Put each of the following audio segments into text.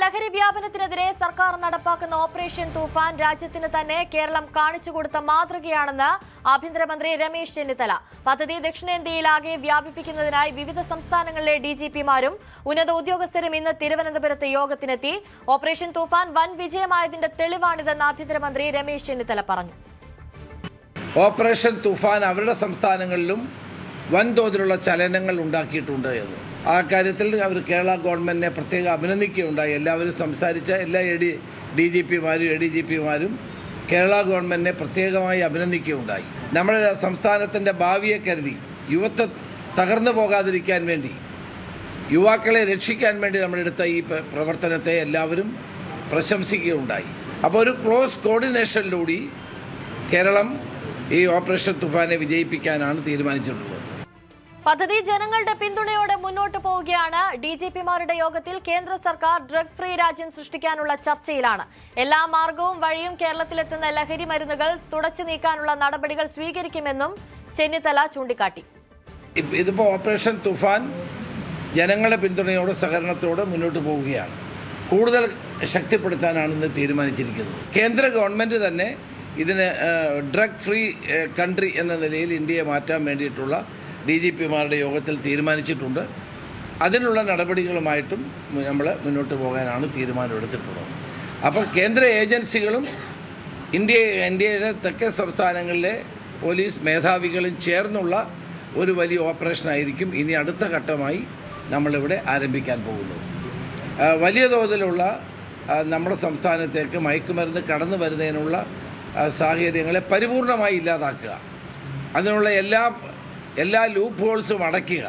ലഹരി വ്യാപനത്തിനെതിരെ സർക്കാർ നടപ്പാക്കുന്ന ഓപ്പറേഷൻ തൂഫാൻ രാജ്യത്തിന് തന്നെ കേരളം കാണിച്ചുകൊടുത്ത മാതൃകയാണെന്ന് ആഭ്യന്തരമന്ത്രി രമേശ് ചെന്നിത്തല. പദ്ധതി ദക്ഷിണേന്ത്യയിലാകെ വ്യാപിപ്പിക്കുന്നതിനായി വിവിധ സംസ്ഥാനങ്ങളിലെ ഡിജിപിമാരും ഉന്നത ഉദ്യോഗസ്ഥരും ഇന്ന് തിരുവനന്തപുരത്ത് യോഗത്തിനെത്തി. ഓപ്പറേഷൻ തൂഫാൻ വൻ വിജയമായതിന്റെ തെളിവാണിതെന്ന് ആഭ്യന്തരമന്ത്രി രമേശ് ചെന്നിത്തല പറഞ്ഞു. ഓപ്പറേഷൻ തൂഫാൻ അവരുടെ സംസ്ഥാനങ്ങളിലും വൻതോതിലുള്ള ചലനങ്ങൾ ഉണ്ടാക്കിയിട്ടുണ്ട് എന്ന് ആ കാര്യത്തിൽ അവർ കേരള ഗവൺമെന്റിനെ പ്രത്യേകം അഭിനന്ദിക്കുകയുണ്ടായി. എല്ലാവരും സംസാരിച്ച എല്ലാ DGPമാരും ADGPമാരും കേരള ഗവൺമെന്റിനെ പ്രത്യേകമായി അഭിനന്ദിക്കുകയുണ്ടായി. നമ്മുടെ സംസ്ഥാനത്തിൻ്റെ ഭാവിയെ കരുതി യുവത്വം തകർന്നു പോകാതിരിക്കാൻ വേണ്ടി യുവാക്കളെ രക്ഷിക്കാൻ വേണ്ടി നമ്മളെടുത്ത ഈ പ്രവർത്തനത്തെ എല്ലാവരും പ്രശംസിക്കുകയുണ്ടായി. അപ്പോൾ ഒരു ക്ലോസ് കോർഡിനേഷനിലൂടെ കേരളം ഈ ഓപ്പറേഷൻ തുഫാനെ വിജയിപ്പിക്കാനാണ് തീരുമാനിച്ചിട്ടുള്ളത്. പദ്ധതി ജനങ്ങളുടെ പിന്തുണയോടെ മുന്നോട്ട് പോവുകയാണ്. DGPമാരുടെ യോഗത്തിൽ കേന്ദ്ര സർക്കാർ ഡ്രഗ് ഫ്രീ രാജ്യം സൃഷ്ടിക്കാനുള്ള ചർച്ചയിലാണ്. എല്ലാ മാർഗവും വഴിയും കേരളത്തിലെത്തുന്ന ലഹരി മരുന്നുകൾ തുടച്ചു നീക്കാനുള്ള നടപടികൾ സ്വീകരിക്കുമെന്നും ചെന്നിത്തല ചൂണ്ടിക്കാട്ടി. ഇതിപ്പോൾ ഓപ്പറേഷൻ തുഫാൻ ജനങ്ങളുടെ പിന്തുണയോടെ സഹകരണത്തോടെ മുന്നോട്ട് പോവുകയാണ്. കൂടുതൽ ശക്തിപ്പെടുത്താനാണ് ഇന്ന് തീരുമാനിച്ചിരിക്കുന്നത്. കേന്ദ്ര ഗവൺമെന്റ് തന്നെ ഇതിന് ഡ്രഗ് ഫ്രീ കൺട്രി എന്ന നിലയിൽ ഇന്ത്യയെ മാറ്റാൻ വേണ്ടിയിട്ടുള്ള DGPമാരുടെ യോഗത്തിൽ തീരുമാനിച്ചിട്ടുണ്ട്. അതിനുള്ള നടപടികളുമായിട്ടും നമ്മൾ മുന്നോട്ട് പോകാനാണ് തീരുമാനമെടുത്തിട്ടുള്ളത്. അപ്പോൾ കേന്ദ്ര ഏജൻസികളും ഇന്ത്യയുടെ തെക്കൻ സംസ്ഥാനങ്ങളിലെ പോലീസ് മേധാവികളും ചേർന്നുള്ള ഒരു വലിയ ഓപ്പറേഷനായിരിക്കും ഇനി അടുത്ത ഘട്ടമായി നമ്മളിവിടെ ആരംഭിക്കാൻ പോകുന്നത്. വലിയ തോതിലുള്ള നമ്മുടെ സംസ്ഥാനത്തേക്ക് മയക്കുമരുന്ന് കടന്നു വരുന്നതിനുള്ള സാഹചര്യങ്ങളെ പരിപൂർണമായി ഇല്ലാതാക്കുക, അതിനുള്ള എല്ലാ ലൂപ്പ് ഹോൾസും അടയ്ക്കുക,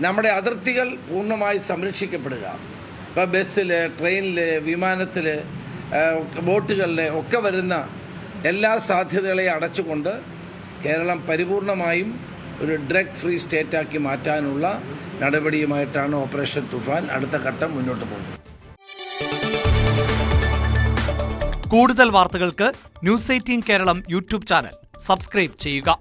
നമ്മുടെ അതിർത്തികൾ പൂർണ്ണമായി സംരക്ഷിക്കപ്പെടുക. ഇപ്പോൾ ബസ്സിൽ, ട്രെയിനിൽ, വിമാനത്തിൽ, ബോട്ടുകളിൽ ഒക്കെ വരുന്ന എല്ലാ സാധ്യതകളെയും അടച്ചുകൊണ്ട് കേരളം പരിപൂർണമായും ഒരു ഡ്രഗ് ഫ്രീ സ്റ്റേറ്റാക്കി മാറ്റാനുള്ള നടപടിയുമായിട്ടാണ് ഓപ്പറേഷൻ തുഫാൻ അടുത്ത ഘട്ടം മുന്നോട്ട് പോകുന്നത്. കൂടുതൽ വാർത്തകൾക്ക് news 18 Keralam YouTube channel subscribe ചെയ്യുക.